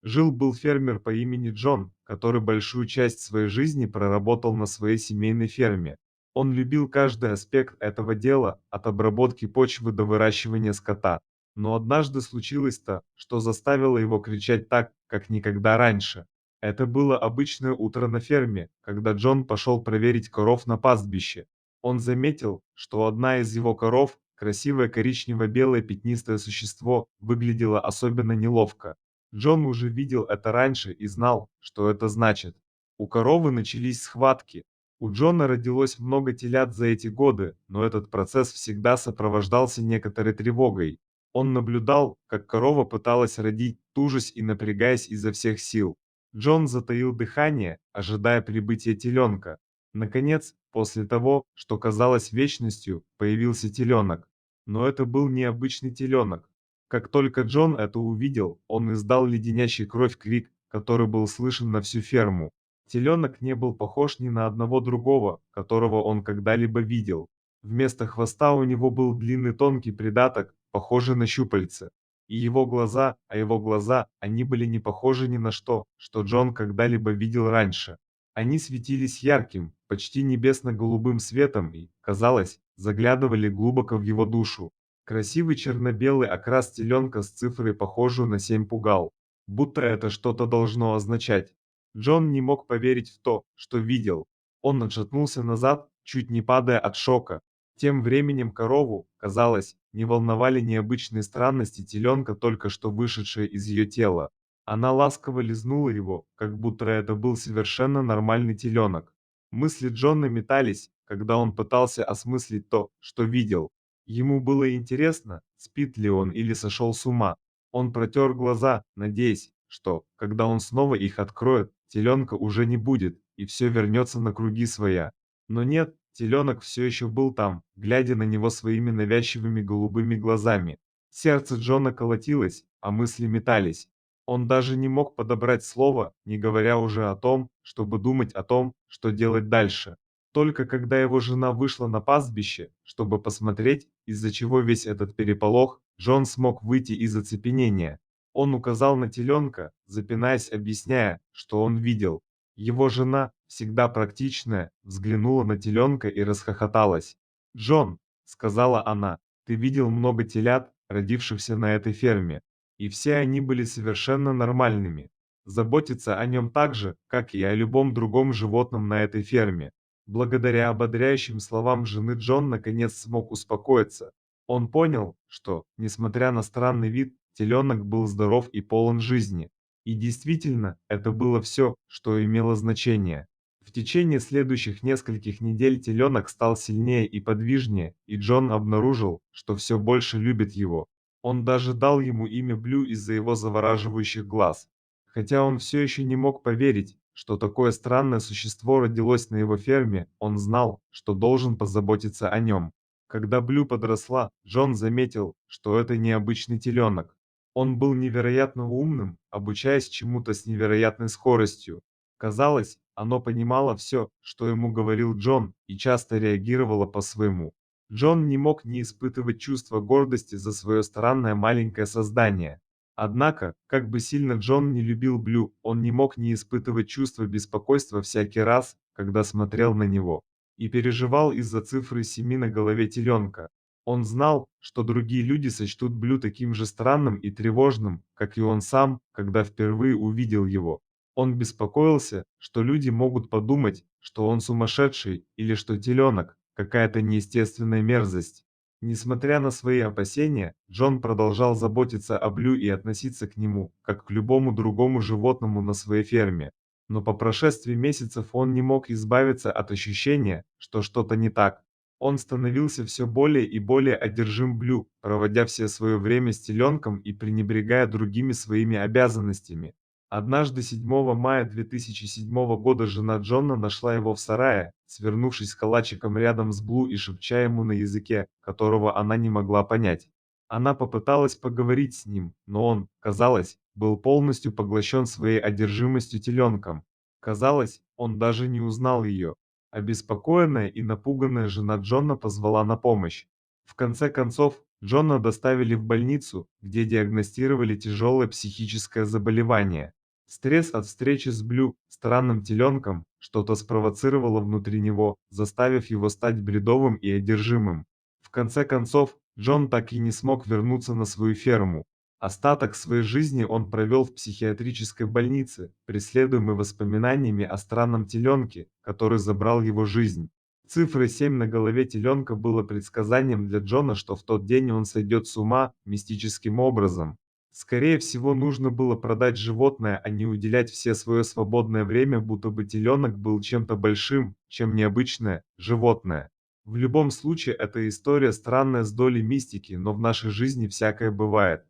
Жил-был фермер по имени Джон, который большую часть своей жизни проработал на своей семейной ферме. Он любил каждый аспект этого дела, от обработки почвы до выращивания скота. Но однажды случилось то, что заставило его кричать так, как никогда раньше. Это было обычное утро на ферме, когда Джон пошел проверить коров на пастбище. Он заметил, что одна из его коров, красивое коричнево-белое пятнистое существо, выглядела особенно неловко. Джон уже видел это раньше и знал, что это значит. У коровы начались схватки. У Джона родилось много телят за эти годы, но этот процесс всегда сопровождался некоторой тревогой. Он наблюдал, как корова пыталась родить, тужась и напрягаясь изо всех сил. Джон затаил дыхание, ожидая прибытия теленка. Наконец, после того, что казалось вечностью, появился теленок. Но это был необычный теленок. Как только Джон это увидел, он издал леденящий кровь крик, который был слышен на всю ферму. Теленок не был похож ни на одного другого, которого он когда-либо видел. Вместо хвоста у него был длинный тонкий придаток, похожий на щупальце. И его глаза, они были не похожи ни на что, что Джон когда-либо видел раньше. Они светились ярким, почти небесно-голубым светом и, казалось, заглядывали глубоко в его душу. Красивый черно-белый окрас теленка с цифрой, похожую на 7, пугал. Будто это что-то должно означать. Джон не мог поверить в то, что видел. Он отшатнулся назад, чуть не падая от шока. Тем временем корову, казалось, не волновали необычные странности теленка, только что вышедшие из ее тела. Она ласково лизнула его, как будто это был совершенно нормальный теленок. Мысли Джона метались, когда он пытался осмыслить то, что видел. Ему было интересно, спит ли он или сошел с ума. Он протер глаза, надеясь, что, когда он снова их откроет, теленка уже не будет, и все вернется на круги своя. Но нет, теленок все еще был там, глядя на него своими навязчивыми голубыми глазами. Сердце Джона колотилось, а мысли метались. Он даже не мог подобрать слово, не говоря уже о том, чтобы думать о том, что делать дальше. Только когда его жена вышла на пастбище, чтобы посмотреть, из-за чего весь этот переполох, Джон смог выйти из оцепенения. Он указал на теленка, запинаясь, объясняя, что он видел. Его жена, всегда практичная, взглянула на теленка и расхохоталась. «Джон», — сказала она, — «ты видел много телят, родившихся на этой ферме, и все они были совершенно нормальными. Заботиться о нем так же, как и о любом другом животном на этой ферме». Благодаря ободряющим словам жены Джон наконец смог успокоиться. Он понял, что, несмотря на странный вид, теленок был здоров и полон жизни. И действительно, это было все, что имело значение. В течение следующих нескольких недель теленок стал сильнее и подвижнее, и Джон обнаружил, что все больше любит его. Он даже дал ему имя Блю из-за его завораживающих глаз. Хотя он все еще не мог поверить, что такое странное существо родилось на его ферме, он знал, что должен позаботиться о нем. Когда Блю подросла, Джон заметил, что это необычный теленок. Он был невероятно умным, обучаясь чему-то с невероятной скоростью. Казалось, оно понимало все, что ему говорил Джон, и часто реагировало по-своему. Джон не мог не испытывать чувство гордости за свое странное маленькое создание. Однако, как бы сильно Джон не любил Блю, он не мог не испытывать чувство беспокойства всякий раз, когда смотрел на него, и переживал из-за цифры 7 на голове теленка. Он знал, что другие люди сочтут Блю таким же странным и тревожным, как и он сам, когда впервые увидел его. Он беспокоился, что люди могут подумать, что он сумасшедший или что теленок — какая-то неестественная мерзость. Несмотря на свои опасения, Джон продолжал заботиться о Блю и относиться к нему, как к любому другому животному на своей ферме. Но по прошествии месяцев он не мог избавиться от ощущения, что что-то не так. Он становился все более и более одержим Блю, проводя все свое время с теленком и пренебрегая другими своими обязанностями. Однажды 7 мая 2007 года жена Джона нашла его в сарае, свернувшись калачиком рядом с Блу и шепча ему на языке, которого она не могла понять. Она попыталась поговорить с ним, но он, казалось, был полностью поглощен своей одержимостью теленком. Казалось, он даже не узнал ее. Обеспокоенная и напуганная жена Джона позвала на помощь. В конце концов, Джона доставили в больницу, где диагностировали тяжелое психическое заболевание. Стресс от встречи с Блю, странным теленком, что-то спровоцировало внутри него, заставив его стать бредовым и одержимым. В конце концов, Джон так и не смог вернуться на свою ферму. Остаток своей жизни он провел в психиатрической больнице, преследуемый воспоминаниями о странном теленке, который забрал его жизнь. Цифра 7 на голове теленка было предсказанием для Джона, что в тот день он сойдет с ума мистическим образом. Скорее всего, нужно было продать животное, а не уделять все свое свободное время, будто бы теленок был чем-то большим, чем необычное животное. В любом случае, эта история странная с долей мистики, но в нашей жизни всякое бывает.